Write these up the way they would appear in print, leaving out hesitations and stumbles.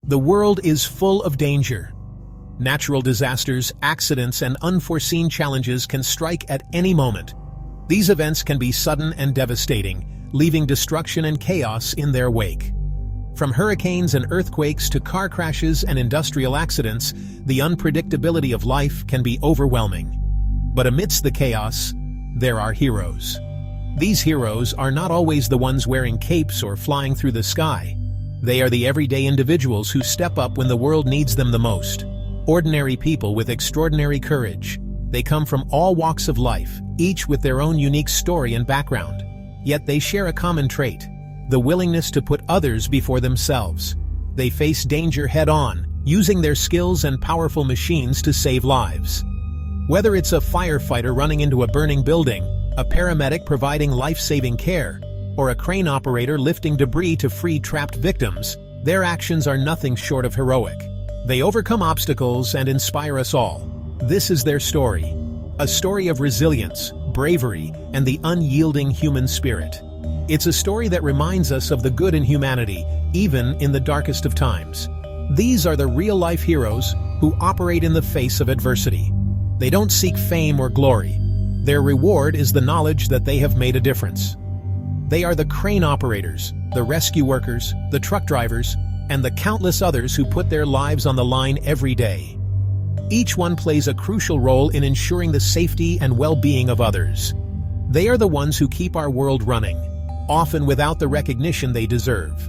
The world is full of danger. Natural disasters, accidents, and unforeseen challenges can strike at any moment. These events can be sudden and devastating, leaving destruction and chaos in their wake. From hurricanes and earthquakes to car crashes and industrial accidents, the unpredictability of life can be overwhelming. But amidst the chaos, there are heroes. These heroes are not always the ones wearing capes or flying through the sky. They are the everyday individuals who step up when the world needs them the most. Ordinary people with extraordinary courage. They come from all walks of life, each with their own unique story and background. Yet they share a common trait: the willingness to put others before themselves. They face danger head-on, using their skills and powerful machines to save lives. Whether it's a firefighter running into a burning building, a paramedic providing life-saving care, or a crane operator lifting debris to free trapped victims, their actions are nothing short of heroic. They overcome obstacles and inspire us all. This is their story. A story of resilience, bravery, and the unyielding human spirit. It's a story that reminds us of the good in humanity, even in the darkest of times. These are the real-life heroes who operate in the face of adversity. They don't seek fame or glory. Their reward is the knowledge that they have made a difference. They are the crane operators, the rescue workers, the truck drivers, and the countless others who put their lives on the line every day. Each one plays a crucial role in ensuring the safety and well-being of others. They are the ones who keep our world running, often without the recognition they deserve.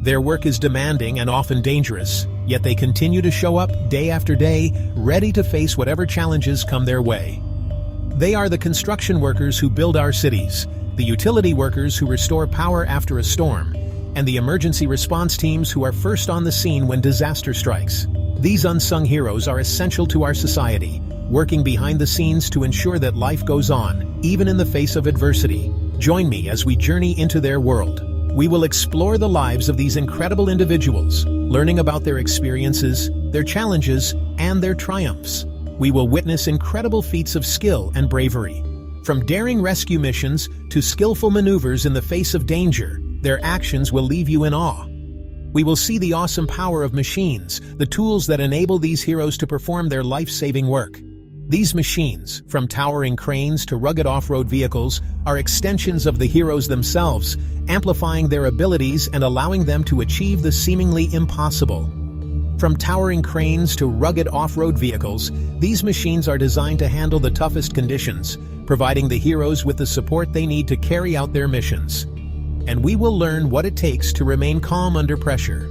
Their work is demanding and often dangerous, yet they continue to show up day after day, ready to face whatever challenges come their way. They are the construction workers who build our cities, the utility workers who restore power after a storm, and the emergency response teams who are first on the scene when disaster strikes. These unsung heroes are essential to our society, working behind the scenes to ensure that life goes on, even in the face of adversity. Join me as we journey into their world. We will explore the lives of these incredible individuals, learning about their experiences, their challenges, and their triumphs. We will witness incredible feats of skill and bravery. From daring rescue missions to skillful maneuvers in the face of danger, their actions will leave you in awe. We will see the awesome power of machines, the tools that enable these heroes to perform their life-saving work. These machines, from towering cranes to rugged off-road vehicles, are extensions of the heroes themselves, amplifying their abilities and allowing them to achieve the seemingly impossible. From towering cranes to rugged off-road vehicles, these machines are designed to handle the toughest conditions, providing the heroes with the support they need to carry out their missions. And we will learn what it takes to remain calm under pressure.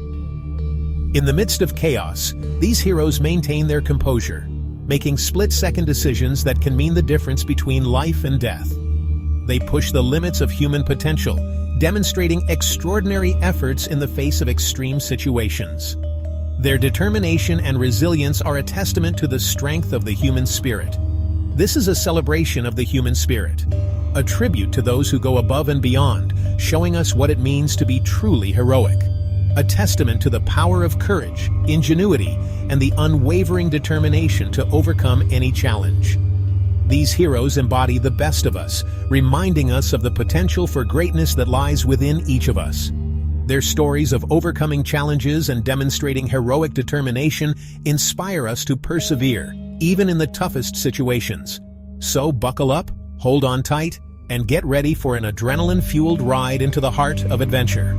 In the midst of chaos, these heroes maintain their composure, making split-second decisions that can mean the difference between life and death. They push the limits of human potential, demonstrating extraordinary efforts in the face of extreme situations. Their determination and resilience are a testament to the strength of the human spirit. This is a celebration of the human spirit, a tribute to those who go above and beyond, showing us what it means to be truly heroic. A testament to the power of courage, ingenuity, and the unwavering determination to overcome any challenge. These heroes embody the best of us, reminding us of the potential for greatness that lies within each of us. Their stories of overcoming challenges and demonstrating heroic determination inspire us to persevere, even in the toughest situations. So buckle up, hold on tight, and get ready for an adrenaline-fueled ride into the heart of adventure.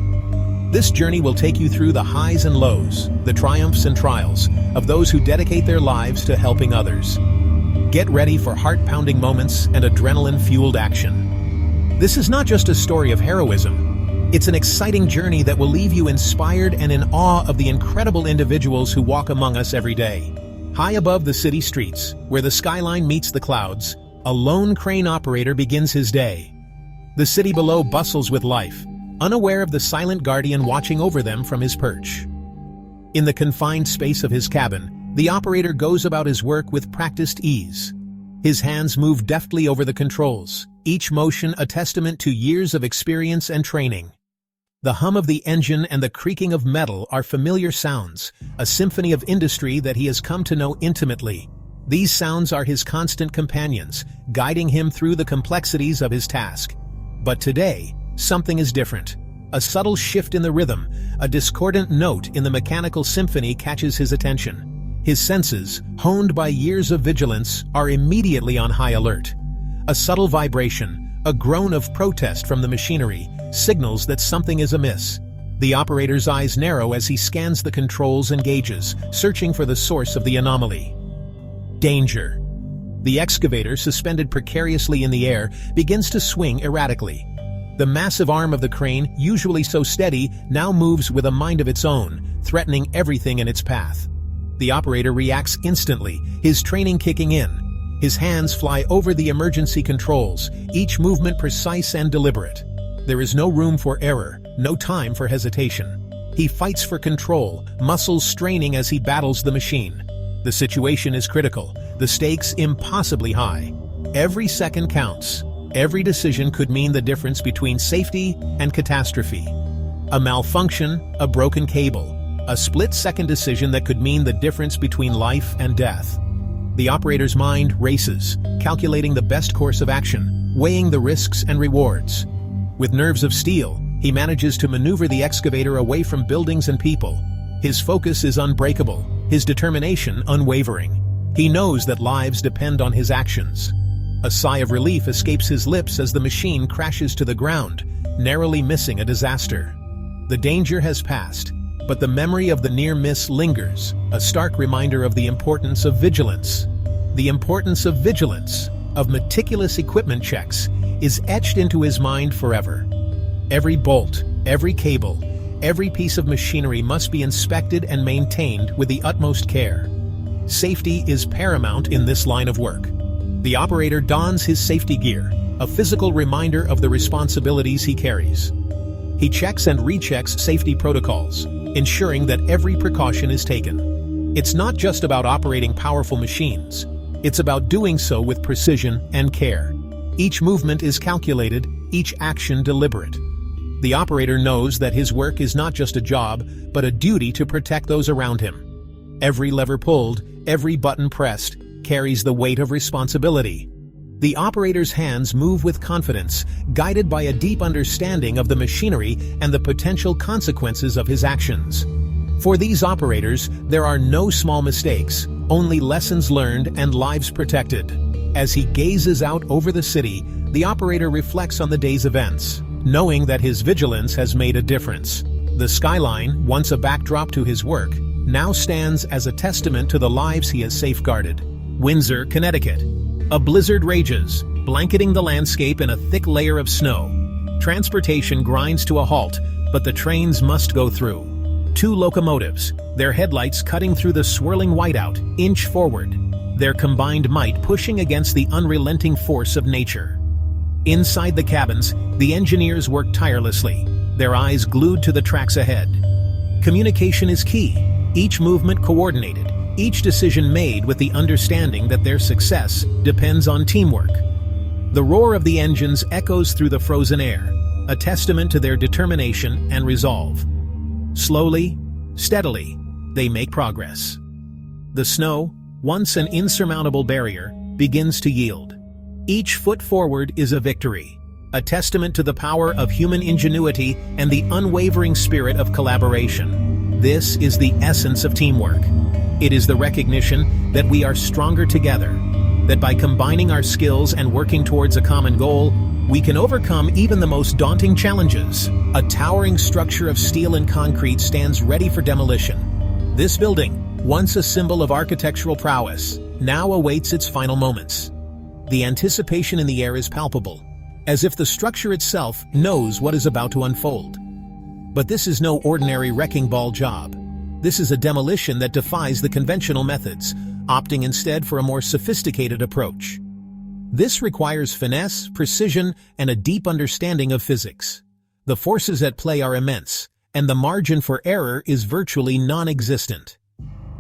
This journey will take you through the highs and lows, the triumphs and trials of those who dedicate their lives to helping others. Get ready for heart-pounding moments and adrenaline-fueled action. This is not just a story of heroism. It's an exciting journey that will leave you inspired and in awe of the incredible individuals who walk among us every day. High above the city streets, where the skyline meets the clouds, a lone crane operator begins his day. The city below bustles with life, unaware of the silent guardian watching over them from his perch. In the confined space of his cabin, the operator goes about his work with practiced ease. His hands move deftly over the controls, each motion a testament to years of experience and training. The hum of the engine and the creaking of metal are familiar sounds, a symphony of industry that he has come to know intimately. These sounds are his constant companions, guiding him through the complexities of his task. But today, something is different. A subtle shift in the rhythm, a discordant note in the mechanical symphony catches his attention. His senses, honed by years of vigilance, are immediately on high alert. A subtle vibration, a groan of protest from the machinery, signals that something is amiss. The operator's eyes narrow as he scans the controls and gauges, searching for the source of the anomaly. Danger. The excavator, suspended precariously in the air, begins to swing erratically. The massive arm of the crane, usually so steady, now moves with a mind of its own, threatening everything in its path. The operator reacts instantly, his training kicking in. His hands fly over the emergency controls, each movement precise and deliberate. There is no room for error, no time for hesitation. He fights for control, muscles straining as he battles the machine. The situation is critical, the stakes impossibly high. Every second counts. Every decision could mean the difference between safety and catastrophe. A malfunction, a broken cable, a split-second decision that could mean the difference between life and death. The operator's mind races, calculating the best course of action, weighing the risks and rewards. With nerves of steel, he manages to maneuver the excavator away from buildings and people. His focus is unbreakable, his determination unwavering. He knows that lives depend on his actions. A sigh of relief escapes his lips as the machine crashes to the ground, narrowly missing a disaster. The danger has passed, but the memory of the near miss lingers, a stark reminder of the importance of vigilance. The importance of vigilance, of meticulous equipment checks, is etched into his mind forever. Every bolt, every cable, every piece of machinery must be inspected and maintained with the utmost care. Safety is paramount in this line of work. The operator dons his safety gear, a physical reminder of the responsibilities he carries. He checks and rechecks safety protocols, ensuring that every precaution is taken. It's not just about operating powerful machines. It's about doing so with precision and care. Each movement is calculated, each action deliberate. The operator knows that his work is not just a job, but a duty to protect those around him. Every lever pulled, every button pressed, carries the weight of responsibility. The operator's hands move with confidence, guided by a deep understanding of the machinery and the potential consequences of his actions. For these operators, there are no small mistakes, only lessons learned and lives protected. As he gazes out over the city, the operator reflects on the day's events, knowing that his vigilance has made a difference. The skyline, once a backdrop to his work, now stands as a testament to the lives he has safeguarded. Windsor, Connecticut. A blizzard rages, blanketing the landscape in a thick layer of snow. Transportation grinds to a halt, but the trains must go through. Two locomotives, their headlights cutting through the swirling whiteout, inch forward, their combined might pushing against the unrelenting force of nature. Inside the cabins, the engineers work tirelessly, their eyes glued to the tracks ahead. Communication is key, each movement coordinated, each decision made with the understanding that their success depends on teamwork. The roar of the engines echoes through the frozen air, a testament to their determination and resolve. Slowly, steadily, they make progress. The snow, once an insurmountable barrier, begins to yield. Each foot forward is a victory, a testament to the power of human ingenuity and the unwavering spirit of collaboration. This is the essence of teamwork. It is the recognition that we are stronger together, that by combining our skills and working towards a common goal, we can overcome even the most daunting challenges. A towering structure of steel and concrete stands ready for demolition. This building, once a symbol of architectural prowess, now awaits its final moments. The anticipation in the air is palpable, as if the structure itself knows what is about to unfold. But this is no ordinary wrecking ball job. This is a demolition that defies the conventional methods, opting instead for a more sophisticated approach. This requires finesse, precision, and a deep understanding of physics. The forces at play are immense, and the margin for error is virtually non-existent.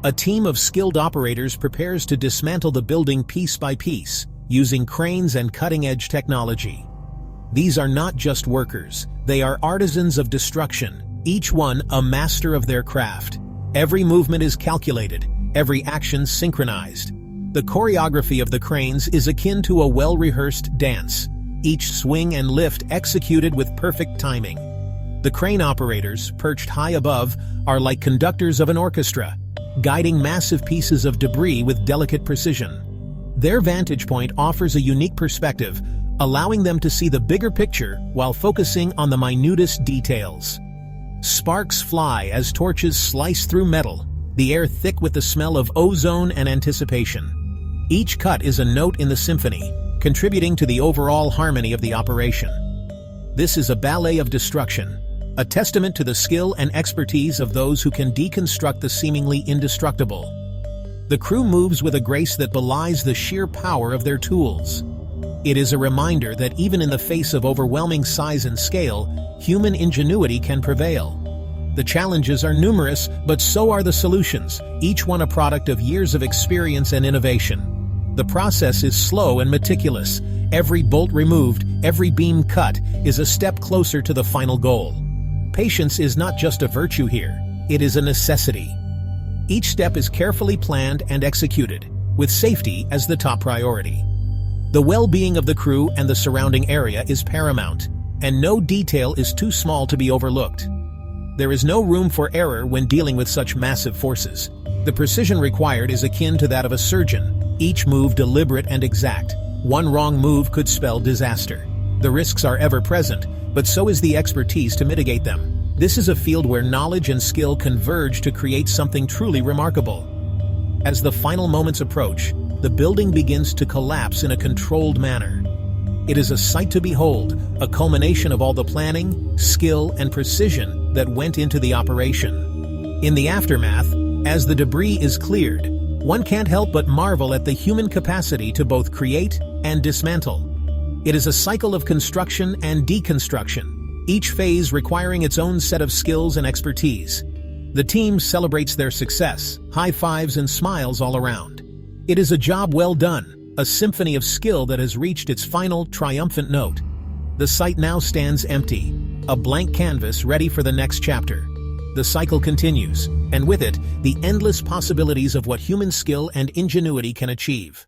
A team of skilled operators prepares to dismantle the building piece by piece, using cranes and cutting-edge technology. These are not just workers, they are artisans of destruction, each one a master of their craft. Every movement is calculated, every action synchronized. The choreography of the cranes is akin to a well-rehearsed dance, each swing and lift executed with perfect timing. The crane operators, perched high above, are like conductors of an orchestra, guiding massive pieces of debris with delicate precision. Their vantage point offers a unique perspective, allowing them to see the bigger picture while focusing on the minutest details. Sparks fly as torches slice through metal, the air thick with the smell of ozone and anticipation. Each cut is a note in the symphony, contributing to the overall harmony of the operation. This is a ballet of destruction, a testament to the skill and expertise of those who can deconstruct the seemingly indestructible. The crew moves with a grace that belies the sheer power of their tools. It is a reminder that even in the face of overwhelming size and scale, human ingenuity can prevail. The challenges are numerous, but so are the solutions, each one a product of years of experience and innovation. The process is slow and meticulous. Every bolt removed, every beam cut, is a step closer to the final goal. Patience is not just a virtue here, it is a necessity. Each step is carefully planned and executed, with safety as the top priority. The well-being of the crew and the surrounding area is paramount, and no detail is too small to be overlooked. There is no room for error when dealing with such massive forces. The precision required is akin to that of a surgeon, each move deliberate and exact. One wrong move could spell disaster. The risks are ever present, but so is the expertise to mitigate them. This is a field where knowledge and skill converge to create something truly remarkable. As the final moments approach, the building begins to collapse in a controlled manner. It is a sight to behold, a culmination of all the planning, skill, and precision that went into the operation. In the aftermath, as the debris is cleared, one can't help but marvel at the human capacity to both create and dismantle. It is a cycle of construction and deconstruction, each phase requiring its own set of skills and expertise. The team celebrates their success, high fives and smiles all around. It is a job well done, a symphony of skill that has reached its final, triumphant note. The site now stands empty, a blank canvas ready for the next chapter. The cycle continues, and with it, the endless possibilities of what human skill and ingenuity can achieve.